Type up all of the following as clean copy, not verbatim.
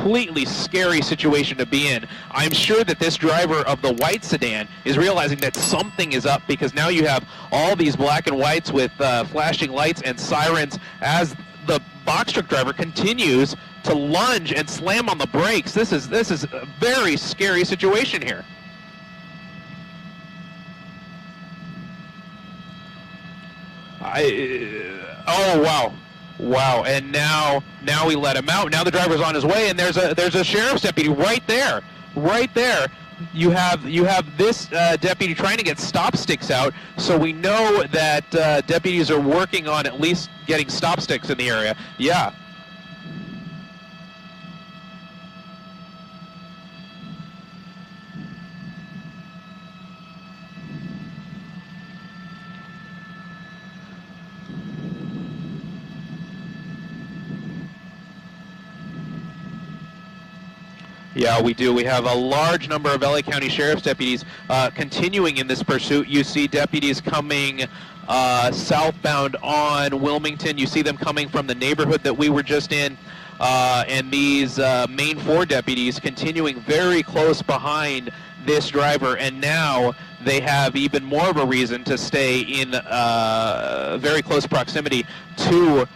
completely scary situation to be in. I'm sure that this driver of the white sedan is realizing that something is up, because now you have all these black and whites with flashing lights and sirens as the box truck driver continues to lunge and slam on the brakes. This is a very scary situation here. Oh wow. Wow, and now we let him out. Now the driver's on his way, and there's a sheriff's deputy right there. Right there. You have this deputy trying to get stop sticks out, so we know that deputies are working on at least getting stop sticks in the area. Yeah. Yeah, we do. We have a large number of LA County Sheriff's deputies continuing in this pursuit. You see deputies coming southbound on Wilmington. You see them coming from the neighborhood that we were just in. And these main 4 deputies continuing very close behind this driver. And now they have even more of a reason to stay in very close proximity to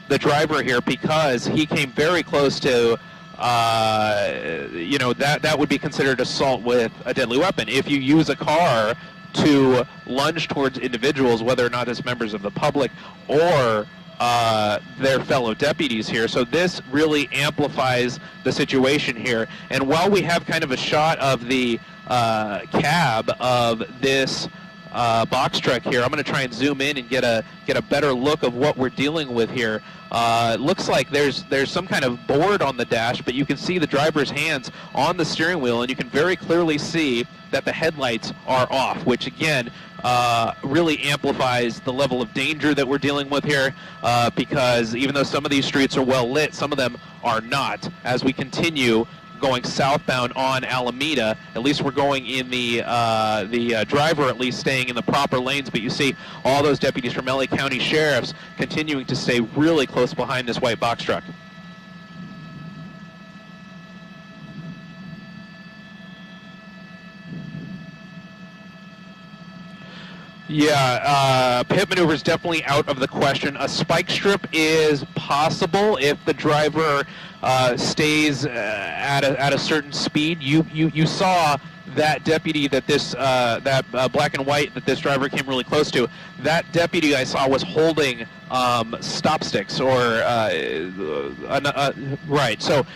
the driver here, because he came very close to you know, that would be considered assault with a deadly weapon. If you use a car to lunge towards individuals, whether or not as members of the public or their fellow deputies here. So this really amplifies the situation here. And while we have kind of a shot of the cab of this box truck here, I'm going to try and zoom in and get a better look of what we're dealing with here. It looks like there's some kind of board on the dash, but you can see the driver's hands on the steering wheel, and you can very clearly see that the headlights are off, which again really amplifies the level of danger that we're dealing with here, because even though some of these streets are well lit, some of them are not. As we continue going southbound on Alameda, at least we're going in the driver at least staying in the proper lanes, but you see all those deputies from LA County Sheriffs continuing to stay really close behind this white box truck. Yeah, pit maneuver is definitely out of the question. A spike strip is possible if the driver stays at a certain speed. You saw that deputy that this black and white that this driver came really close to. That deputy I saw was holding stop sticks, or right. So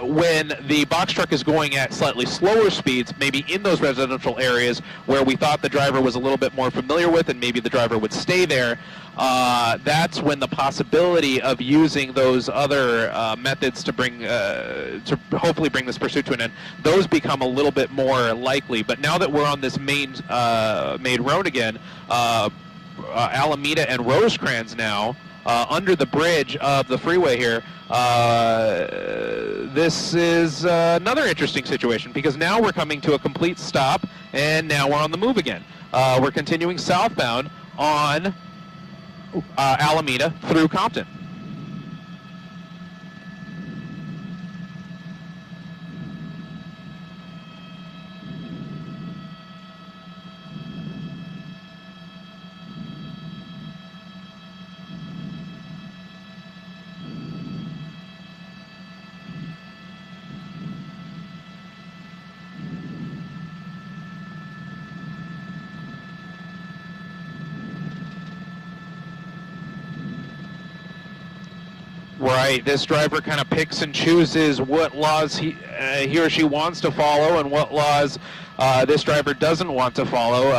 when the box truck is going at slightly slower speeds, maybe in those residential areas where we thought the driver was a little bit more familiar with, and maybe the driver would stay there, that's when the possibility of using those other methods to bring to hopefully bring this pursuit to an end, those become a little bit more likely. But now that we're on this main road again, Alameda and Rosecrans now, under the bridge of the freeway here, this is another interesting situation, because now we're coming to a complete stop, and now we're on the move again. We're continuing southbound on Alameda through Compton. Right, this driver kind of picks and chooses what laws he or she wants to follow and what laws this driver doesn't want to follow.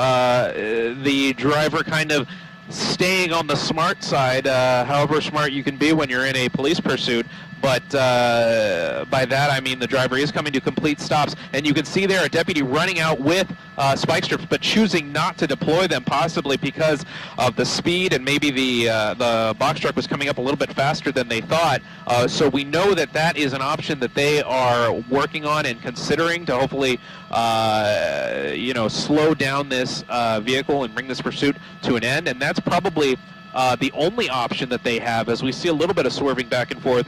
The driver kind of staying on the smart side, however smart you can be when you're in a police pursuit. But by that I mean the driver is coming to complete stops, and you can see there a deputy running out with spike strips, but choosing not to deploy them, possibly because of the speed, and maybe the box truck was coming up a little bit faster than they thought. So we know that that is an option that they are working on and considering to hopefully you know, slow down this vehicle and bring this pursuit to an end. And that's probably the only option that they have, as we see a little bit of swerving back and forth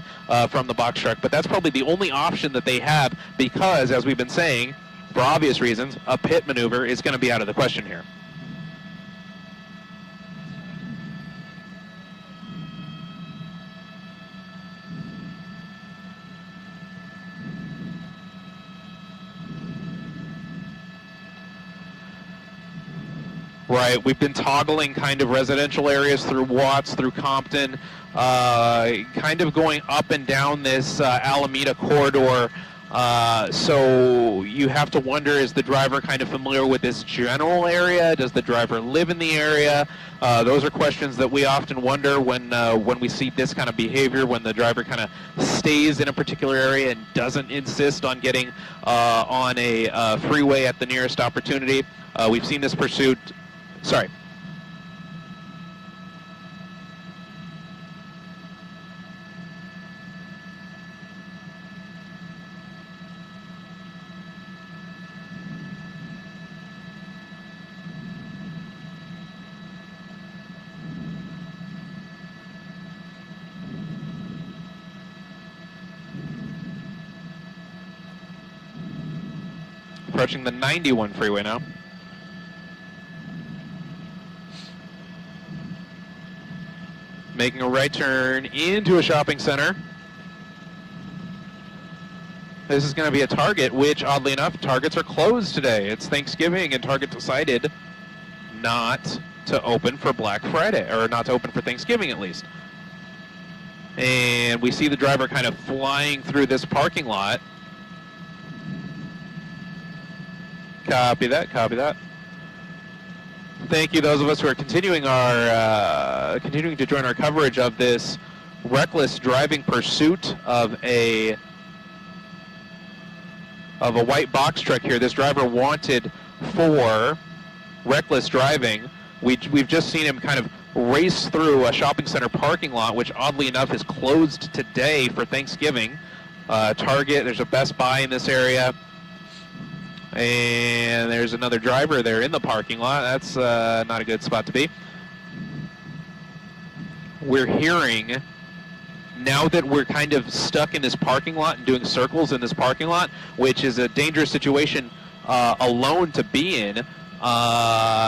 from the box truck, but that's probably the only option that they have because, as we've been saying, for obvious reasons, a pit maneuver is going to be out of the question here. Right, we've been toggling kind of residential areas through Watts, through Compton, kind of going up and down this Alameda corridor. So you have to wonder, is the driver kind of familiar with this general area? Does the driver live in the area? Those are questions that we often wonder when we see this kind of behavior, when the driver kind of stays in a particular area and doesn't insist on getting on a freeway at the nearest opportunity. We've seen this pursuit. Sorry. Approaching the 91 freeway now. Making a right turn into a shopping center. This is going to be a Target, which, oddly enough, Targets are closed today. It's Thanksgiving, and Target decided not to open for Black Friday, or not to open for Thanksgiving, at least. And we see the driver kind of flying through this parking lot. Copy that, copy that. Thank you, those of us who are continuing to join our coverage of this reckless driving pursuit of a white box truck here. This driver wanted for reckless driving. We've just seen him kind of race through a shopping center parking lot, which oddly enough is closed today for Thanksgiving. Target, there's a Best Buy in this area. And there's another driver there in the parking lot. That's not a good spot to be. We're hearing, now that we're kind of stuck in this parking lot and doing circles in this parking lot, which is a dangerous situation alone to be in,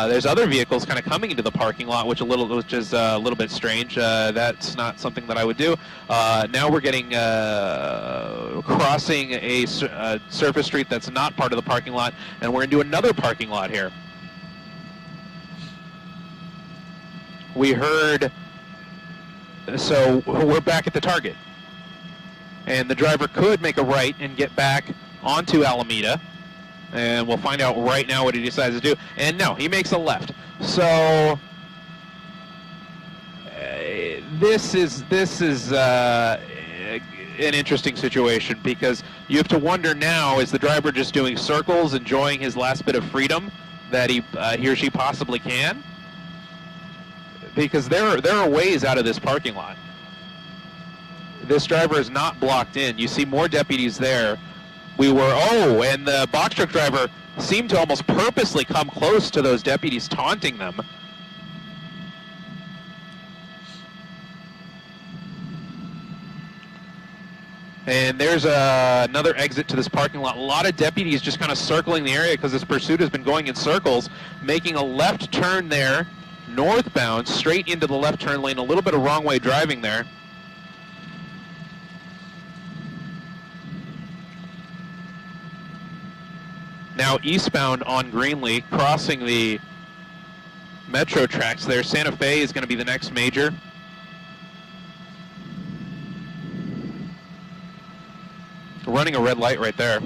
there's other vehicles kind of coming into the parking lot, which is a little bit strange. That's not something that I would do. Now we're getting crossing a surface street that's not part of the parking lot, and we're into another parking lot here. We heard, so we're back at the Target, and the driver could make a right and get back onto Alameda. And we'll find out right now what he decides to do. And no, he makes a left. So this is an interesting situation, because you have to wonder now, is the driver just doing circles, enjoying his last bit of freedom that he or she possibly can? Because there are ways out of this parking lot. This driver is not blocked in. You see more deputies there. And the box truck driver seemed to almost purposely come close to those deputies, taunting them. And there's another exit to this parking lot. A lot of deputies just kind of circling the area because this pursuit has been going in circles, making a left turn there, northbound, straight into the left turn lane. A little bit of wrong way driving there. Now eastbound on Greenlee, crossing the metro tracks there. Santa Fe is going to be the next major. Running a red light right there.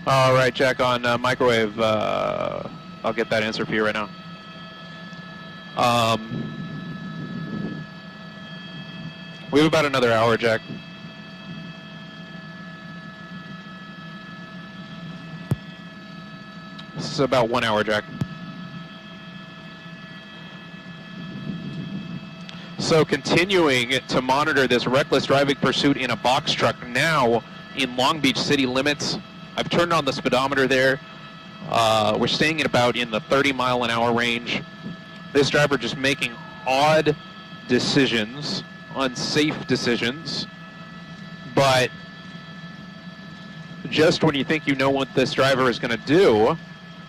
All right, Jack, on microwave, I'll get that answer for you right now. We have about another hour, Jack. This is about 1 hour, Jack. So continuing to monitor this reckless driving pursuit in a box truck now in Long Beach city limits. I've turned on the speedometer there. We're staying at about in the 30-mile-an-hour range. This driver just making odd decisions, unsafe decisions, but just when you think you know what this driver is going to do,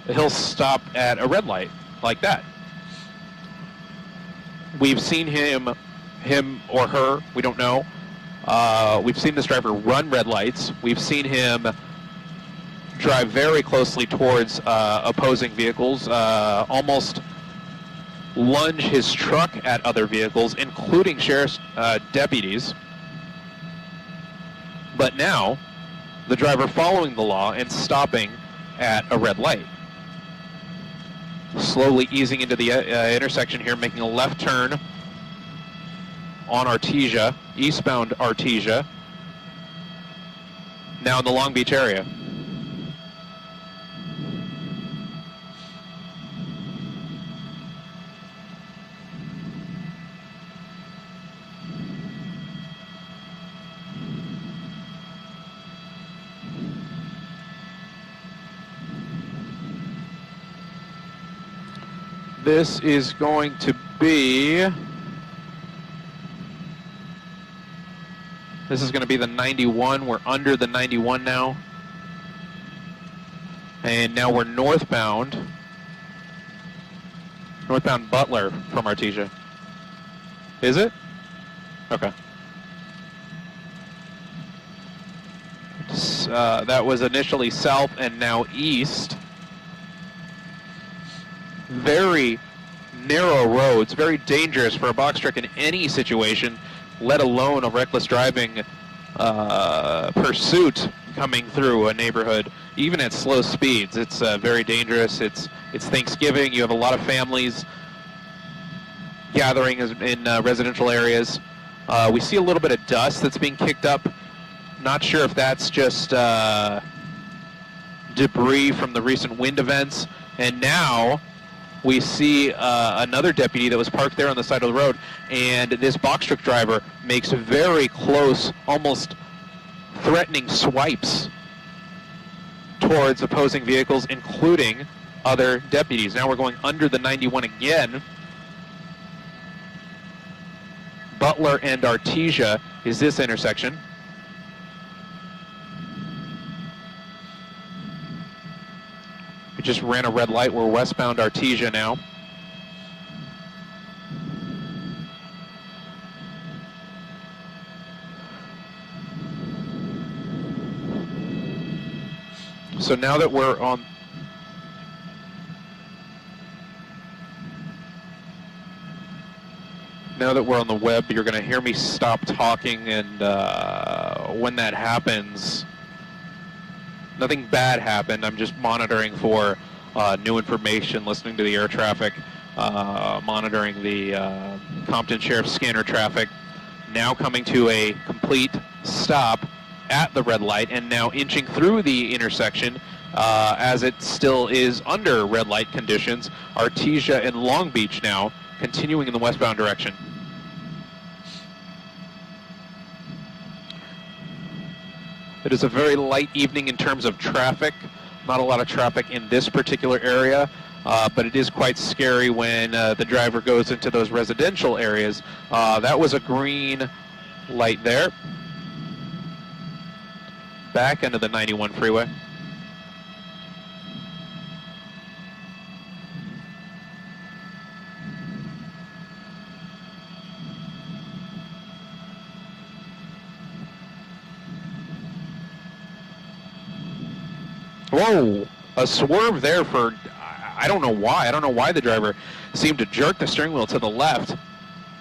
he'll stop at a red light like that. We've seen him or her, we don't know. We've seen this driver run red lights. We've seen him drive very closely towards opposing vehicles, almost lunge his truck at other vehicles, including sheriff's deputies. But now, the driver following the law and stopping at a red light. Slowly easing into the intersection here, making a left turn on Artesia, eastbound Artesia, now in the Long Beach area. This is going to be the 91. We're under the 91 now. And now we're northbound Butler from Artesia. Is it? Okay. That was initially south and now east. Very narrow roads, very dangerous for a box truck in any situation, let alone a reckless driving pursuit coming through a neighborhood, even at slow speeds. It's very dangerous. It's Thanksgiving. You have a lot of families gathering in residential areas. We see a little bit of dust that's being kicked up. Not sure if that's just debris from the recent wind events. And now we see another deputy that was parked there on the side of the road, and this box truck driver makes very close, almost threatening swipes towards opposing vehicles, including other deputies. Now we're going under the 91 again. Butler and Artesia is this intersection. We just ran a red light. We're westbound Artesia now. So now that we're on the web, you're going to hear me stop talking, and when that happens, nothing bad happened. I'm just monitoring for new information, listening to the air traffic, monitoring the Compton Sheriff's scanner traffic. Now coming to a complete stop at the red light, and now inching through the intersection as it still is under red light conditions. Artesia and Long Beach now continuing in the westbound direction. It is a very light evening in terms of traffic. Not a lot of traffic in this particular area, but it is quite scary when the driver goes into those residential areas. That was a green light there. Back into the 91 freeway. Whoa, a swerve there for, I don't know why. I don't know why the driver seemed to jerk the steering wheel to the left.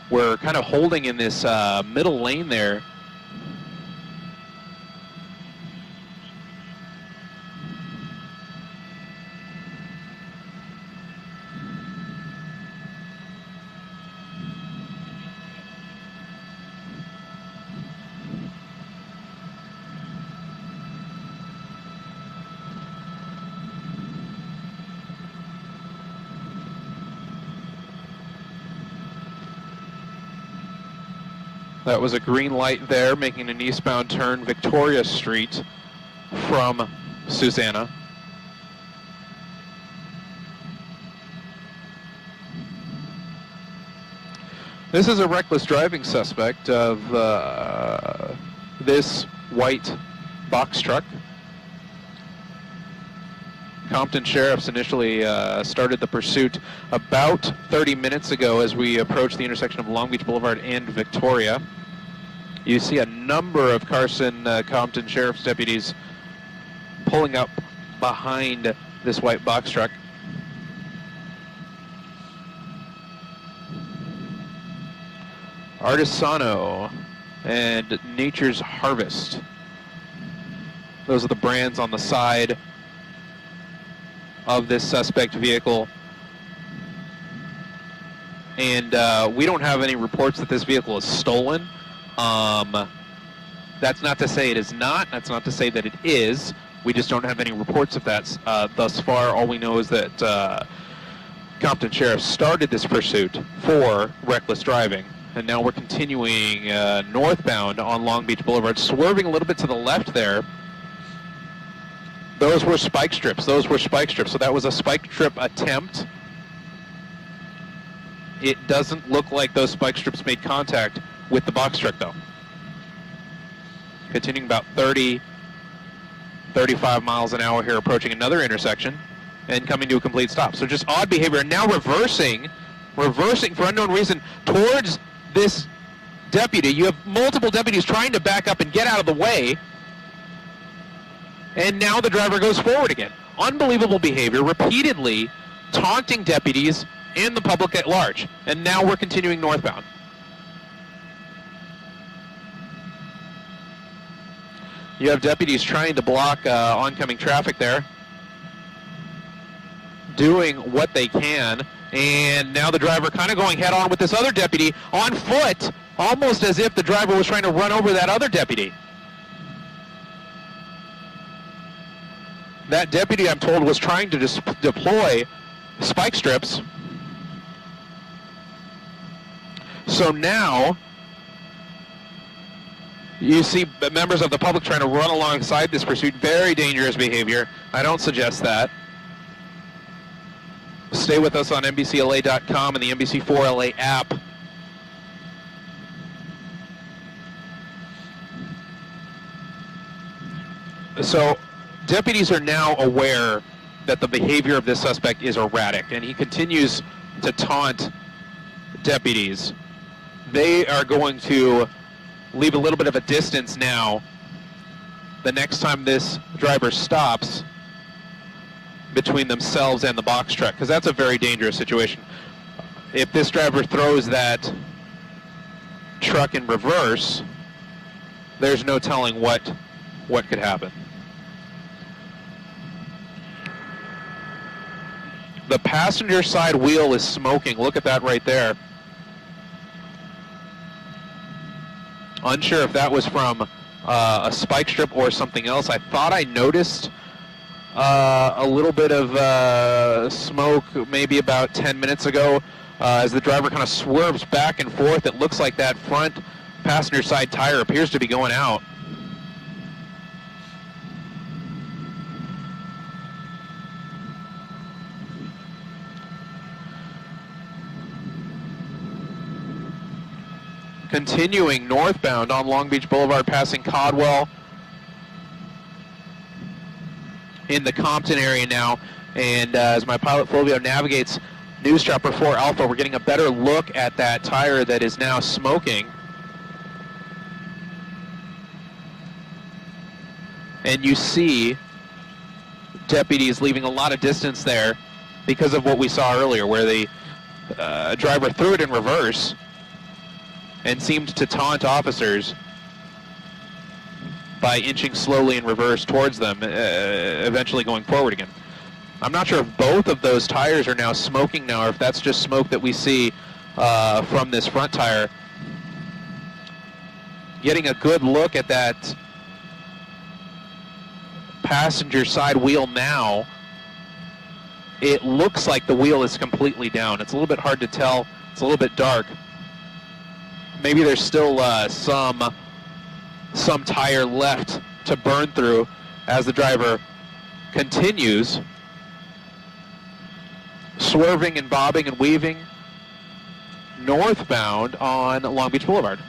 We're kind of holding in this middle lane there. That was a green light there, making an eastbound turn, Victoria Street from Susanna. This is a reckless driving suspect of this white box truck. Compton Sheriff's initially started the pursuit about 30 minutes ago as we approached the intersection of Long Beach Boulevard and Victoria. You see a number of Compton Sheriff's deputies pulling up behind this white box truck. Artisano and Nature's Harvest. Those are the brands on the side of this suspect vehicle. And we don't have any reports that this vehicle is stolen. That's not to say it is not. That's not to say that it is. We just don't have any reports of that thus far. All we know is that Compton Sheriff started this pursuit for reckless driving. And now we're continuing northbound on Long Beach Boulevard, swerving a little bit to the left there. Those were spike strips. Those were spike strips. So that was a spike strip attempt. It doesn't look like those spike strips made contact with the box truck, though. Continuing about 30, 35 miles an hour here, approaching another intersection and coming to a complete stop. So just odd behavior. And now reversing for unknown reason towards this deputy. You have multiple deputies trying to back up and get out of the way. And now the driver goes forward again. Unbelievable behavior, repeatedly taunting deputies and the public at large. And now we're continuing northbound. You have deputies trying to block oncoming traffic there, doing what they can. And now the driver kind of going head on with this other deputy on foot, almost as if the driver was trying to run over that other deputy. That deputy, I'm told, was trying to deploy spike strips. So now you see members of the public trying to run alongside this pursuit. Very dangerous behavior. I don't suggest that. Stay with us on NBCLA.com and the NBC4LA app. So deputies are now aware that the behavior of this suspect is erratic, and he continues to taunt deputies. They are going to leave a little bit of a distance now the next time this driver stops between themselves and the box truck, because that's a very dangerous situation. If this driver throws that truck in reverse, there's no telling what could happen. The passenger side wheel is smoking. Look at that right there. Unsure if that was from a spike strip or something else. I thought I noticed a little bit of smoke maybe about 10 minutes ago as the driver kind of swerves back and forth. It looks like that front passenger side tire appears to be going out. Continuing northbound on Long Beach Boulevard, passing Codwell in the Compton area now. And as my pilot Fulvio navigates News Chopper 4 Alpha, we're getting a better look at that tire that is now smoking. And you see deputies leaving a lot of distance there because of what we saw earlier, where the driver threw it in reverse and seemed to taunt officers by inching slowly in reverse towards them, eventually going forward again. I'm not sure if both of those tires are now smoking now, or if that's just smoke that we see from this front tire. Getting a good look at that passenger side wheel now. It looks like the wheel is completely down. It's a little bit hard to tell. It's a little bit dark. maybe there's still some tire left to burn through as the driver continues swerving and bobbing and weaving northbound on Long Beach Boulevard.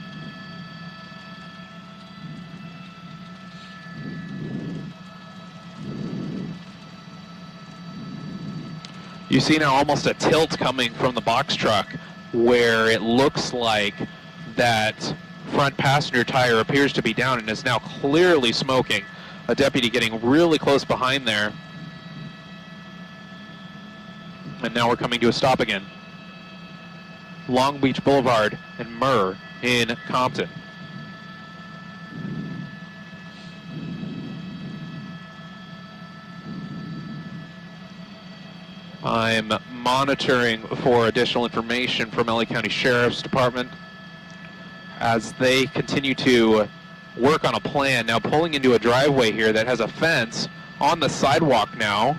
You see now almost a tilt coming from the box truck where it looks like that front passenger tire appears to be down and is now clearly smoking. A deputy getting really close behind there. And now we're coming to a stop again. Long Beach Boulevard and Murr in Compton. I'm monitoring for additional information from LA County Sheriff's Department as they continue to work on a plan. Now pulling into a driveway here that has a fence on the sidewalk now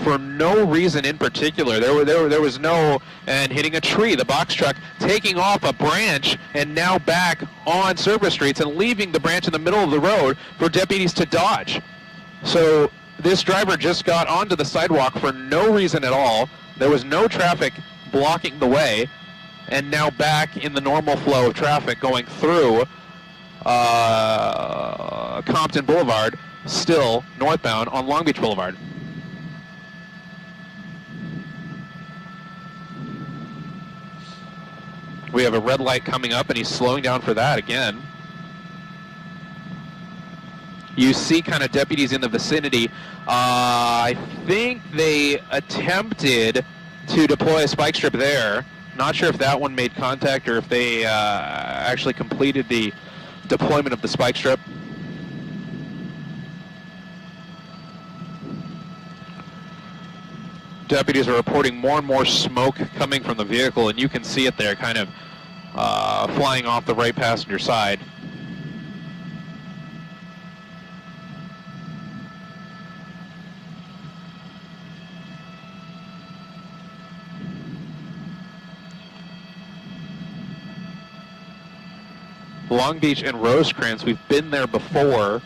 for no reason in particular. There was no, and hitting a tree, the box truck taking off a branch and now back on service streets and leaving the branch in the middle of the road for deputies to dodge. So this driver just got onto the sidewalk for no reason at all. There was no traffic blocking the way, and now back in the normal flow of traffic going through Compton Boulevard, still northbound on Long Beach Boulevard. We have a red light coming up, and he's slowing down for that again. You see kind of deputies in the vicinity. I think they attempted to deploy a spike strip there. Not sure if that one made contact or if they actually completed the deployment of the spike strip. Deputies are reporting more and more smoke coming from the vehicle, and you can see it there kind of flying off the right passenger side. Long Beach and Rosecrans, we've been there before.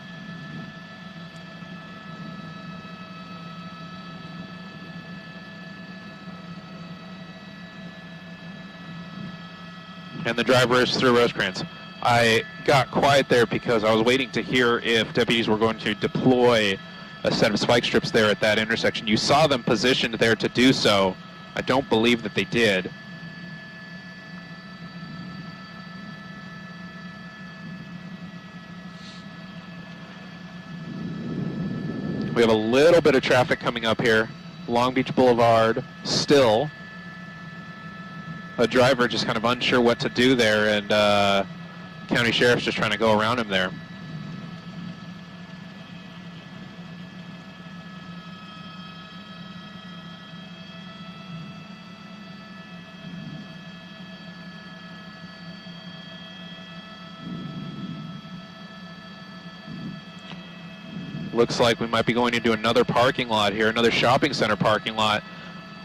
And the driver is through Rosecrans. I got quiet there because I was waiting to hear if deputies were going to deploy a set of spike strips there at that intersection. You saw them positioned there to do so. I don't believe that they did. We have a little bit of traffic coming up here. Long Beach Boulevard still. A driver just kind of unsure what to do there, and county sheriff's just trying to go around him there. Looks like we might be going into another parking lot here, another shopping center parking lot.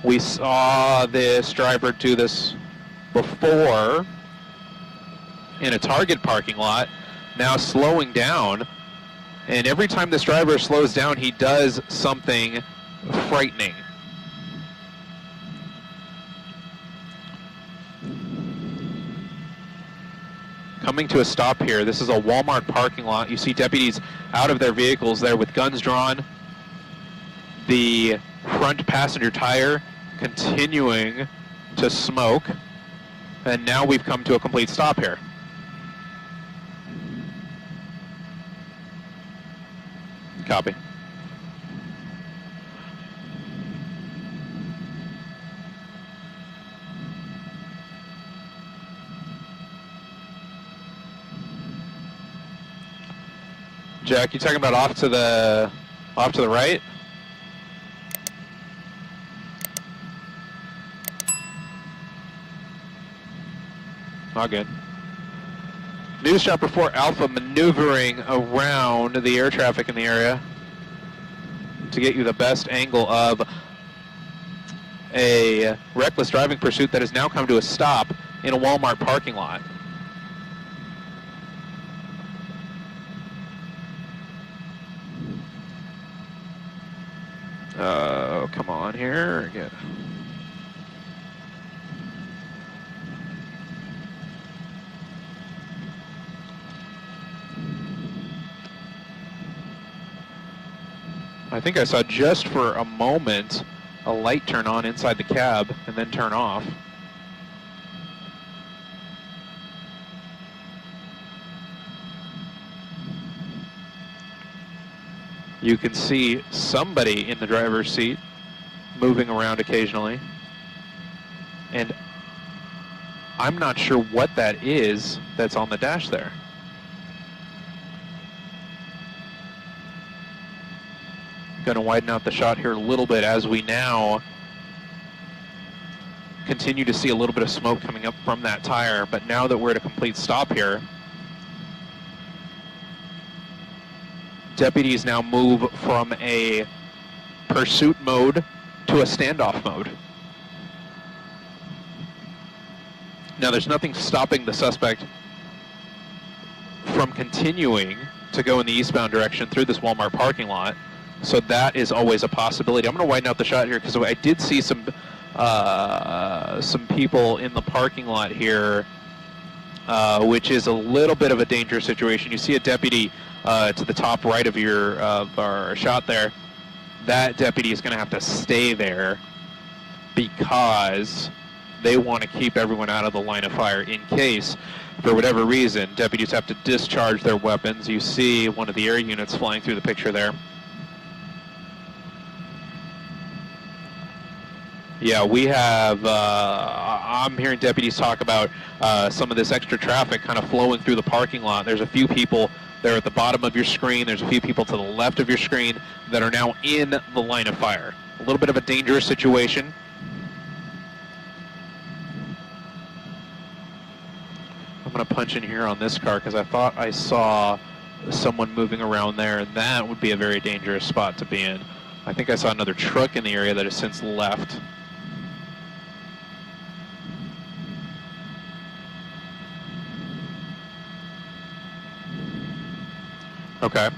We saw this driver do this before in a Target parking lot, now slowing down. And every time this driver slows down, he does something frightening. Coming to a stop here. This is a Walmart parking lot. You see deputies out of their vehicles there with guns drawn. The front passenger tire continuing to smoke. And now we've come to a complete stop here. Copy. Jack, you talking about off to the right? All good. News Chopper 4 Alpha maneuvering around the air traffic in the area to get you the best angle of a reckless driving pursuit that has now come to a stop in a Walmart parking lot. Come on here. Get. I think I saw just for a moment a light turn on inside the cab and then turn off. You can see somebody in the driver's seat moving around occasionally. And I'm not sure what that is that's on the dash there. Going to widen out the shot here a little bit as we now continue to see a little bit of smoke coming up from that tire. But now that we're at a complete stop here, deputies now move from a pursuit mode to a standoff mode. Now, there's nothing stopping the suspect from continuing to go in the eastbound direction through this Walmart parking lot, so that is always a possibility. I'm going to widen out the shot here because I did see some people in the parking lot here, which is a little bit of a dangerous situation. You see a deputy to the top right of our shot there. That deputy is going to have to stay there because they want to keep everyone out of the line of fire in case, for whatever reason, deputies have to discharge their weapons. You see one of the air units flying through the picture there. Yeah, we have, I'm hearing deputies talk about some of this extra traffic kind of flowing through the parking lot. There's a few people there at the bottom of your screen. There's a few people to the left of your screen that are now in the line of fire. A little bit of a dangerous situation. I'm going to punch in here on this car because I thought I saw someone moving around there, and that would be a very dangerous spot to be in. I think I saw another truck in the area that has since left. Okay.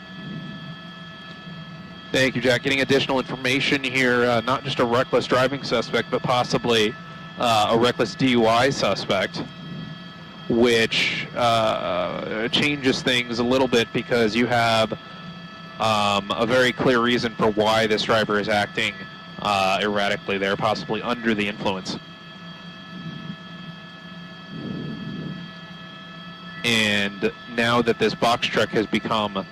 Thank you, Jack. Getting additional information here, not just a reckless driving suspect, but possibly a reckless DUI suspect, which changes things a little bit because you have a very clear reason for why this driver is acting erratically there, possibly under the influence. And now that this box truck has become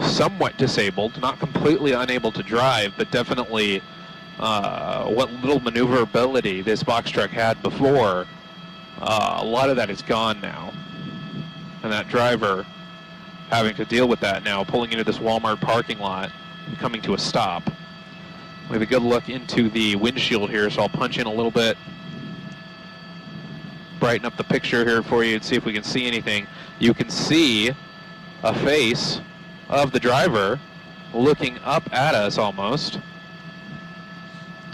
somewhat disabled, not completely unable to drive, but definitely what little maneuverability this box truck had before, a lot of that is gone now. And that driver having to deal with that now, pulling into this Walmart parking lot and coming to a stop. We have a good look into the windshield here, so I'll punch in a little bit, brighten up the picture here for you and see if we can see anything. You can see a face of the driver looking up at us almost.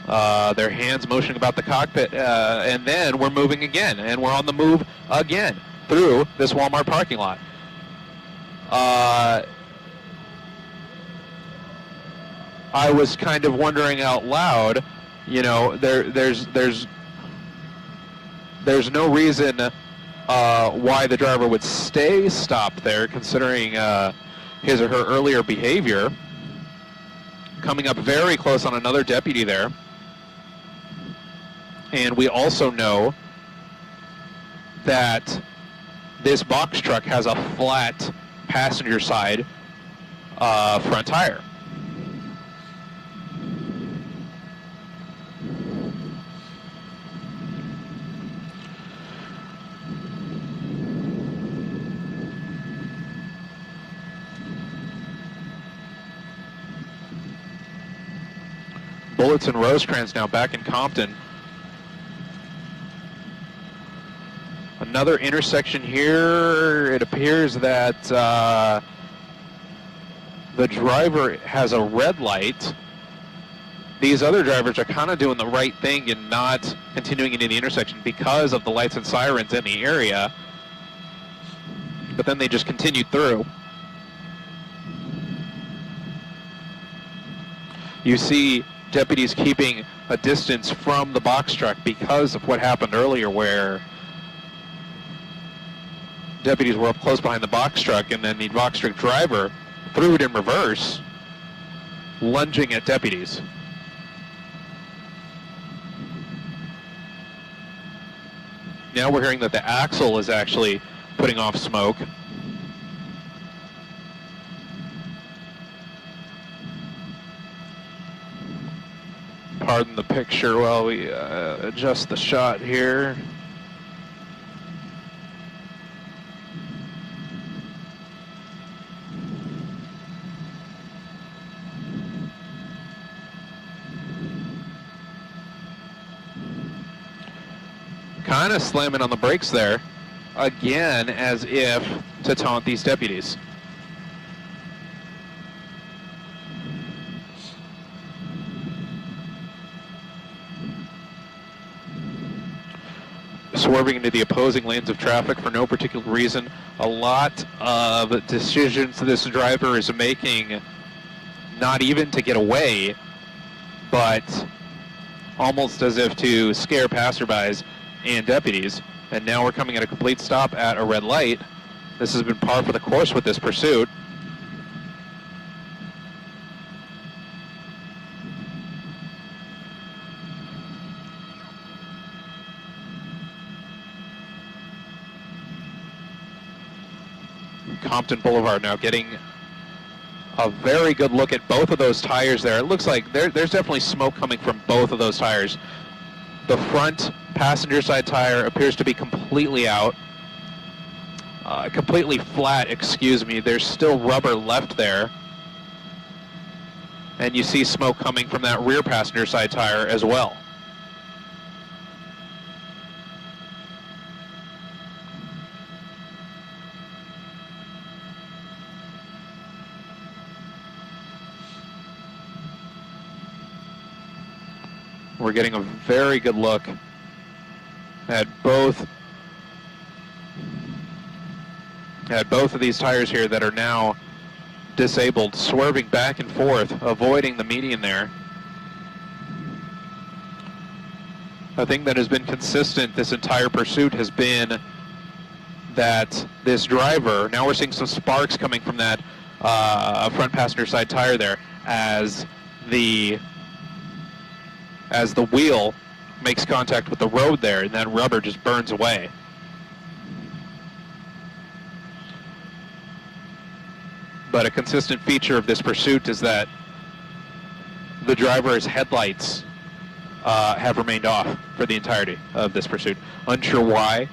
Their hands motioning about the cockpit, and then we're moving again, and we're on the move again through this Walmart parking lot. I was kind of wondering out loud, you know, there's no reason why the driver would stay stopped there, considering his or her earlier behavior. Coming up very close on another deputy there. And we also know that this box truck has a flat passenger side front tire. Bullets and Rosecrans now back in Compton. Another intersection here. It appears that the driver has a red light, these other drivers are kind of doing the right thing and not continuing into the intersection because of the lights and sirens in the area. But then they just continued through. You see deputies keeping a distance from the box truck because of what happened earlier, where deputies were up close behind the box truck, and then the box truck driver threw it in reverse, lunging at deputies. Now we're hearing that the axle is actually putting off smoke. Pardon the picture while we adjust the shot here. Kind of slamming on the brakes there, again, as if to taunt these deputies. Swerving into the opposing lanes of traffic for no particular reason. A lot of decisions this driver is making, not even to get away, but almost as if to scare passerbys and deputies. And now we're coming at a complete stop at a red light. This has been par for the course with this pursuit. Compton Boulevard now getting a very good look at both of those tires there. It looks like there's definitely smoke coming from both of those tires. The front passenger side tire appears to be completely out, completely flat, excuse me. There's still rubber left there. And you see smoke coming from that rear passenger side tire as well. We're getting a very good look at both of these tires here that are now disabled, swerving back and forth, avoiding the median there. A thing that has been consistent this entire pursuit has been that this driver, now we're seeing some sparks coming from that front passenger side tire there as the wheel makes contact with the road there, and that rubber just burns away. But a consistent feature of this pursuit is that the driver's headlights have remained off for the entirety of this pursuit. Unsure why.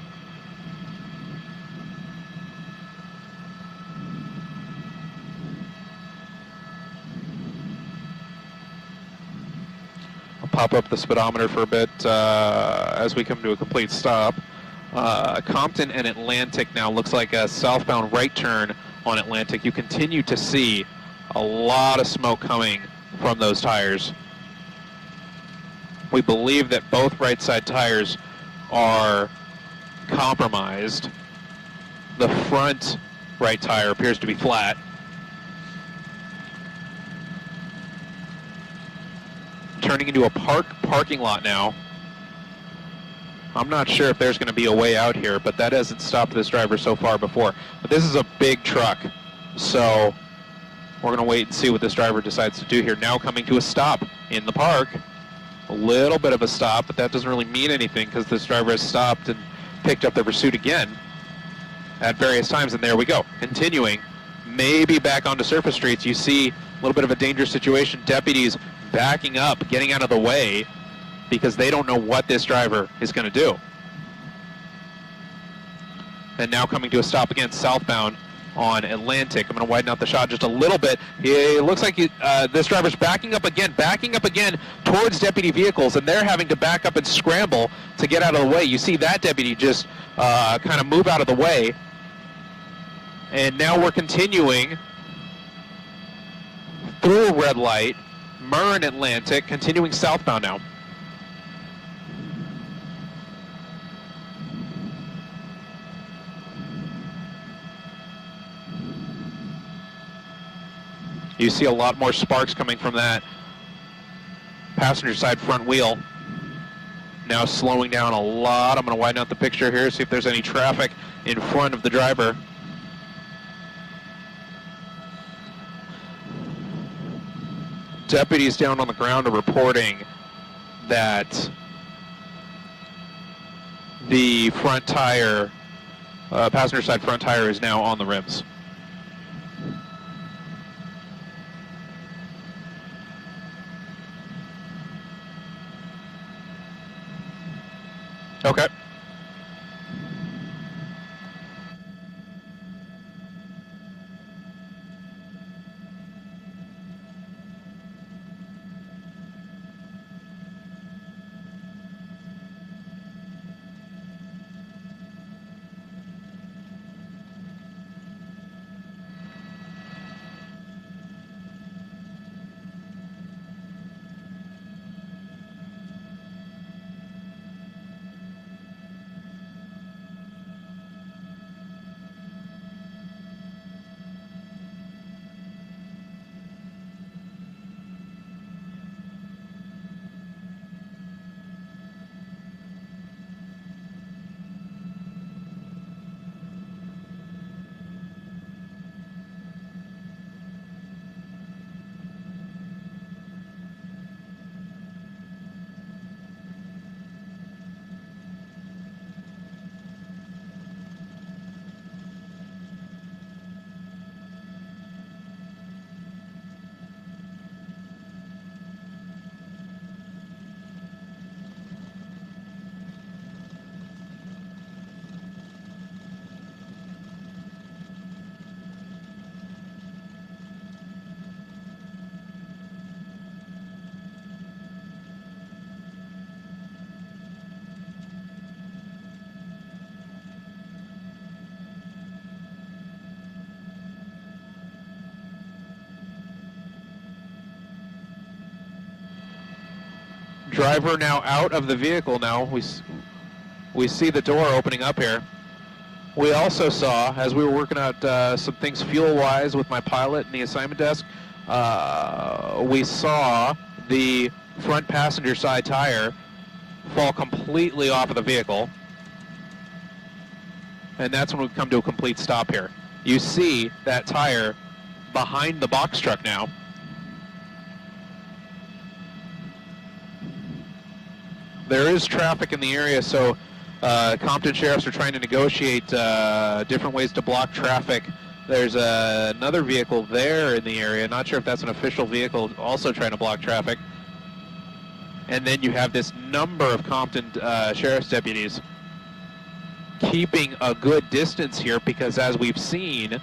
Pop up the speedometer for a bit as we come to a complete stop. Compton and Atlantic now looks like a southbound right turn on Atlantic. You continue to see a lot of smoke coming from those tires. We believe that both right side tires are compromised. The front right tire appears to be flat. Turning into a parking lot now. I'm not sure if there's going to be a way out here, but that hasn't stopped this driver so far before. But this is a big truck, so we're going to wait and see what this driver decides to do here. Now coming to a stop in the park. A little bit of a stop, but that doesn't really mean anything because this driver has stopped and picked up the pursuit again at various times, and there we go. Continuing, maybe back onto surface streets. You see a little bit of a dangerous situation. Deputies backing up, getting out of the way because they don't know what this driver is going to do. And now coming to a stop again southbound on Atlantic. I'm going to widen out the shot just a little bit. It looks like this driver's backing up again towards deputy vehicles, and they're having to back up and scramble to get out of the way. You see that deputy just kind of move out of the way. And now we're continuing through a red light, Murn Atlantic, continuing southbound now. You see a lot more sparks coming from that passenger side front wheel. Now slowing down a lot. I'm going to widen out the picture here, see if there's any traffic in front of the driver. Deputies down on the ground are reporting that the front tire, passenger side front tire, is now on the rims. Okay. Driver now out of the vehicle now. We see the door opening up here. We also saw, as we were working out some things fuel-wise with my pilot and the assignment desk, we saw the front passenger side tire fall completely off of the vehicle. And that's when we come to a complete stop here. You see that tire behind the box truck now. There is traffic in the area, so Compton Sheriffs are trying to negotiate different ways to block traffic. There's another vehicle there in the area. Not sure if that's an official vehicle also trying to block traffic. And then you have this number of Compton Sheriff's deputies keeping a good distance here because, as we've seen,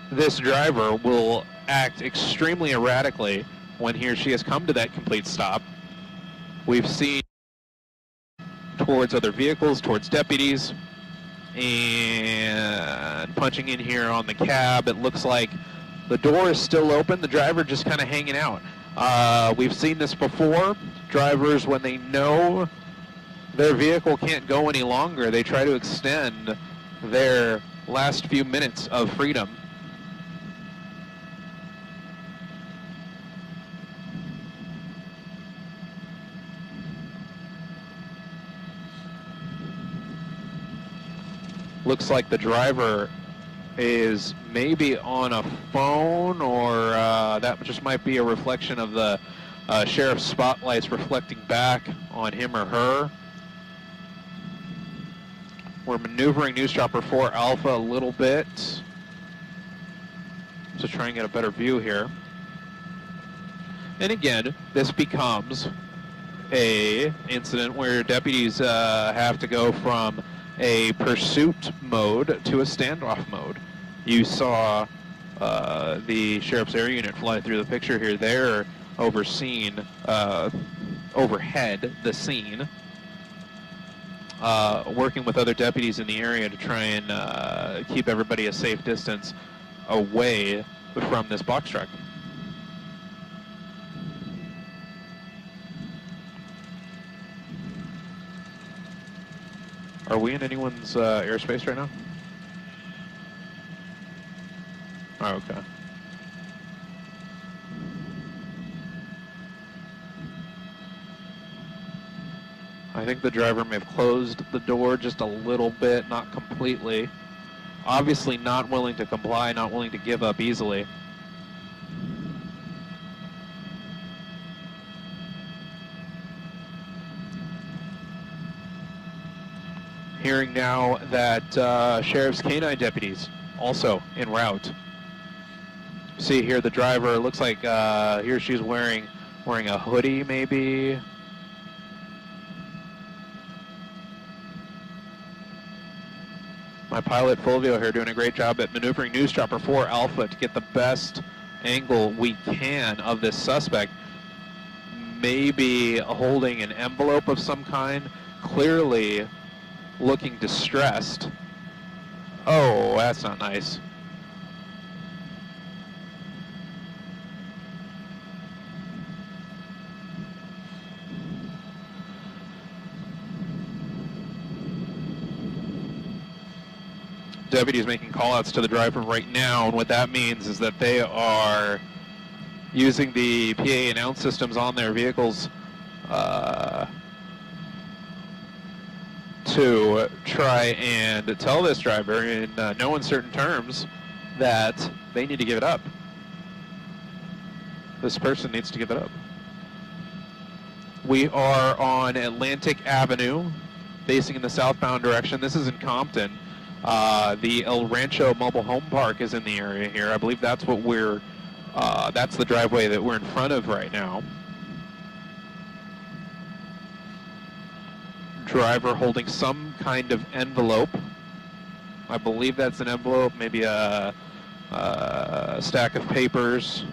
this driver will act extremely erratically when he or she has come to that complete stop. We've seen towards other vehicles, towards deputies, and punching in here on the cab. It looks like the door is still open, the driver just kind of hanging out. We've seen this before. Drivers, when they know their vehicle can't go any longer, they try to extend their last few minutes of freedom. Looks like the driver is maybe on a phone, or that just might be a reflection of the sheriff's spotlights reflecting back on him or her. We're maneuvering News Chopper 4 Alpha a little bit to try and get a better view here. And again, this becomes a incident where deputies have to go from a pursuit mode to a standoff mode. You saw the Sheriff's Air Unit fly through the picture here. They're overhead the scene, working with other deputies in the area to try and keep everybody a safe distance away from this box truck. Are we in anyone's airspace right now? Oh, okay. I think the driver may have closed the door just a little bit, not completely. Obviously not willing to comply, not willing to give up easily. Hearing now that Sheriff's K-9 deputies also en route. See here the driver, looks like he or she's wearing a hoodie maybe. My pilot Fulvio here doing a great job at maneuvering News Chopper 4 Alpha to get the best angle we can of this suspect. Maybe holding an envelope of some kind, clearly looking distressed. Oh, that's not nice. Deputies making call-outs to the driver right now, and what that means is that they are using the PA announce systems on their vehicles to try and tell this driver in no uncertain terms that they need to give it up. This person needs to give it up. We are on Atlantic Avenue, facing in the southbound direction. This is in Compton. The El Rancho Mobile Home Park is in the area here. I believe that's what that's the driveway that we're in front of right now. Driver holding some kind of envelope. I believe that's an envelope, maybe a stack of papers,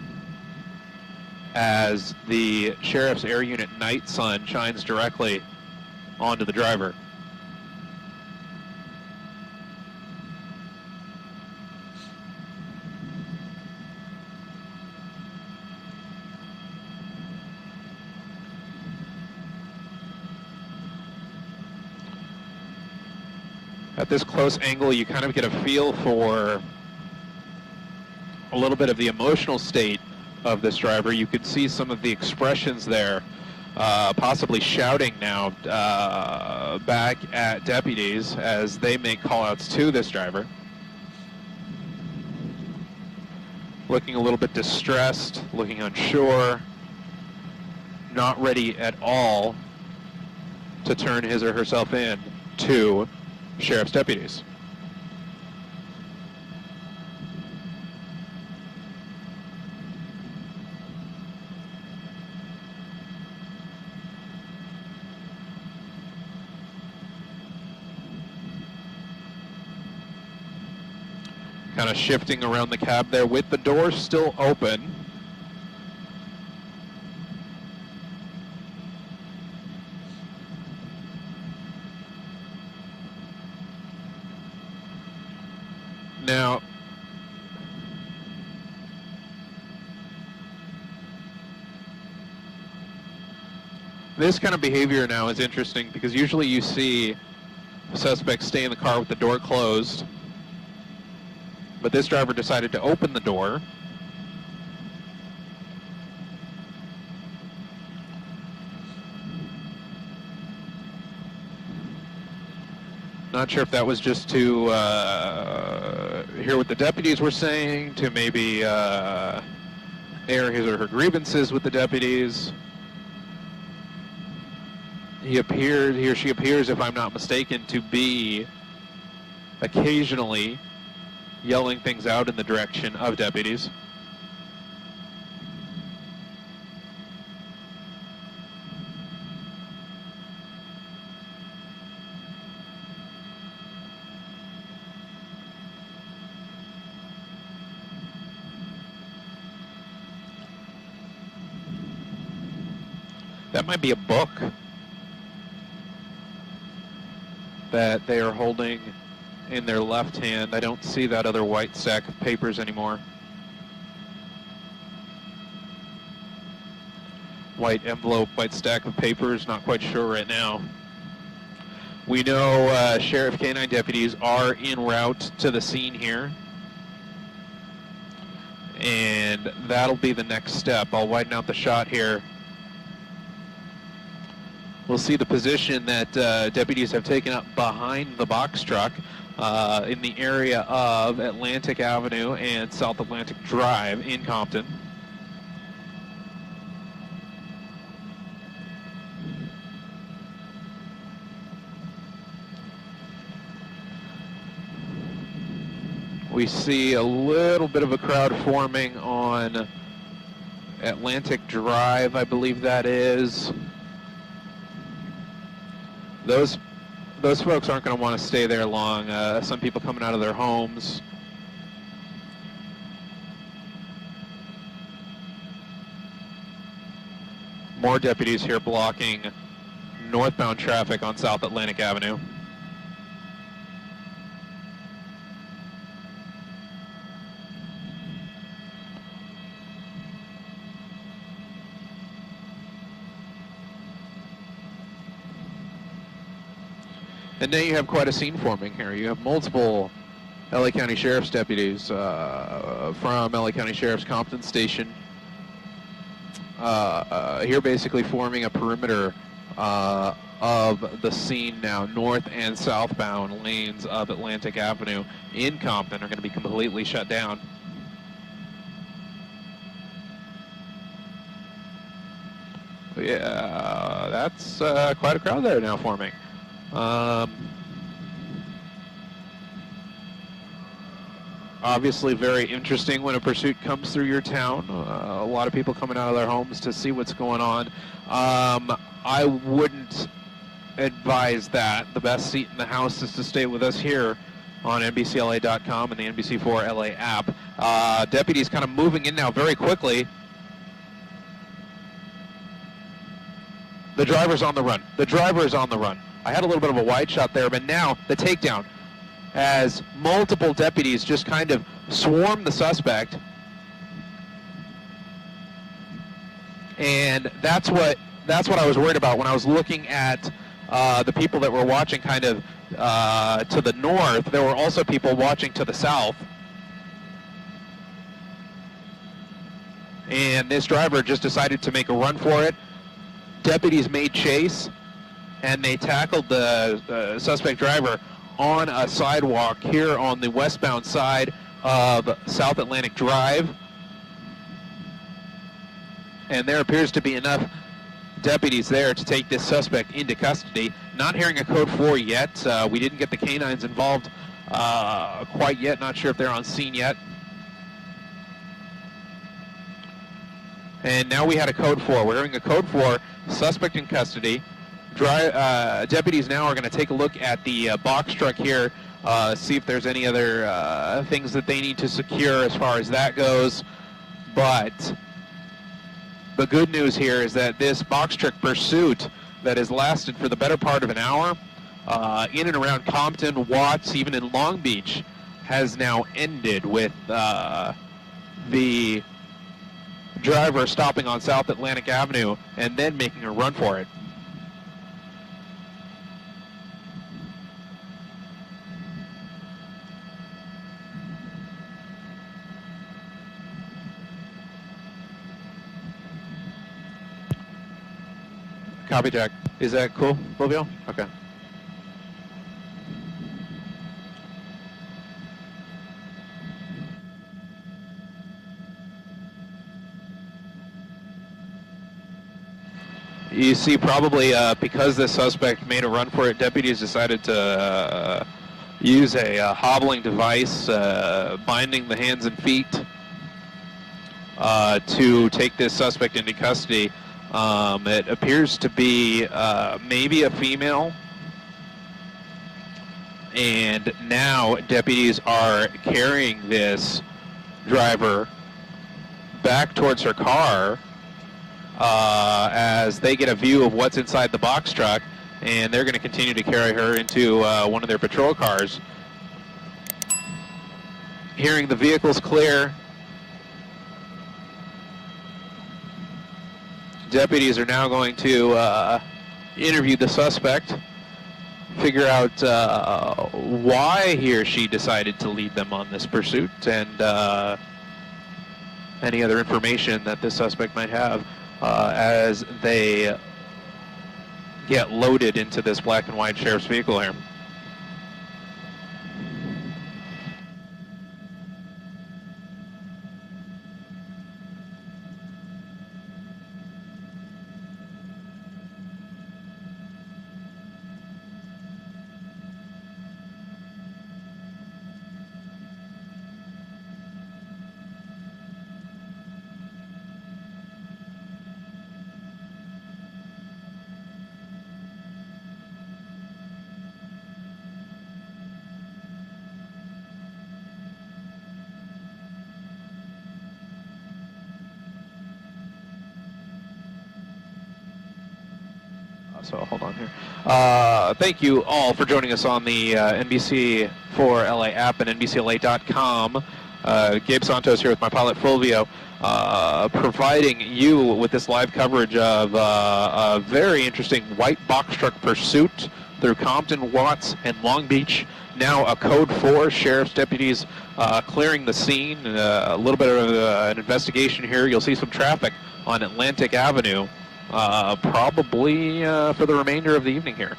as the Sheriff's Air Unit night sun shines directly onto the driver. At this close angle, you kind of get a feel for a little bit of the emotional state of this driver. You could see some of the expressions there, possibly shouting now back at deputies as they make call-outs to this driver. Looking a little bit distressed, looking unsure, not ready at all to turn his or herself in to sheriff's deputies. Kind of shifting around the cab there with the door still open. Now, this kind of behavior now is interesting because usually you see suspects stay in the car with the door closed, but this driver decided to open the door. Not sure if that was just to hear what the deputies were saying, to maybe air his or her grievances with the deputies. He or she appears, if I'm not mistaken, to be occasionally yelling things out in the direction of deputies. That might be a book that they are holding in their left hand. I don't see that other white stack of papers anymore. White envelope, white stack of papers, not quite sure right now. We know Sheriff K9 deputies are en route to the scene here. And that'll be the next step. I'll widen out the shot here. We'll see the position that deputies have taken up behind the box truck in the area of Atlantic Avenue and South Atlantic Drive in Compton. We see a little bit of a crowd forming on Atlantic Drive, I believe that is. Those folks aren't going to want to stay there long. Some people coming out of their homes. More deputies here blocking northbound traffic on South Atlantic Avenue. And now you have quite a scene forming here. You have multiple LA County Sheriff's deputies from LA County Sheriff's Compton Station here basically forming a perimeter of the scene now. North and southbound lanes of Atlantic Avenue in Compton are going to be completely shut down. Yeah, that's quite a crowd there now forming. Obviously very interesting when a pursuit comes through your town. A lot of people coming out of their homes to see what's going on. I wouldn't advise that. The best seat in the house is to stay with us here on NBCLA.com and the NBC4 LA app. Deputies kind of moving in now very quickly. The driver's on the run. The driver is on the run. I had a little bit of a wide shot there, but now the takedown as multiple deputies just kind of swarm the suspect. And that's what I was worried about when I was looking at the people that were watching kind of to the north. There were also people watching to the south. And this driver just decided to make a run for it. Deputies made chase, and they tackled the suspect driver on a sidewalk here on the westbound side of South Atlantic Drive. And there appears to be enough deputies there to take this suspect into custody. Not hearing a code 4 yet. We didn't get the canines involved quite yet. Not sure if they're on scene yet. And now we had a code 4. We're hearing a code 4, suspect in custody. Deputies now are going to take a look at the box truck here, see if there's any other things that they need to secure as far as that goes. But the good news here is that this box truck pursuit that has lasted for the better part of an hour in and around Compton, Watts, even in Long Beach, has now ended with the driver stopping on South Atlantic Avenue and then making a run for it. Copy, Jack. Is that cool, Fulvio? Okay. You see, probably because the suspect made a run for it, deputies decided to use a hobbling device, binding the hands and feet to take this suspect into custody. It appears to be maybe a female, and now deputies are carrying this driver back towards her car as they get a view of what's inside the box truck, and they're going to continue to carry her into one of their patrol cars. Hearing the vehicle's clear, deputies are now going to interview the suspect figure out why he or she decided to lead them on this pursuit, and any other information that this suspect might have as they get loaded into this black and white sheriff's vehicle here. So hold on here. Thank you all for joining us on the NBC4LA app and NBCLA.com. Gabe Santos here with my pilot Fulvio, providing you with this live coverage of a very interesting white box truck pursuit through Compton, Watts, and Long Beach. Now a code 4, sheriff's deputies clearing the scene. A little bit of an investigation here. You'll see some traffic on Atlantic Avenue. Probably for the remainder of the evening here.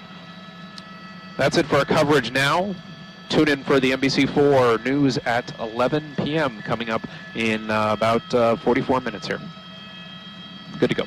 That's it for our coverage now. Tune in for the NBC4 news at 11 p.m. coming up in about 44 minutes here. Good to go.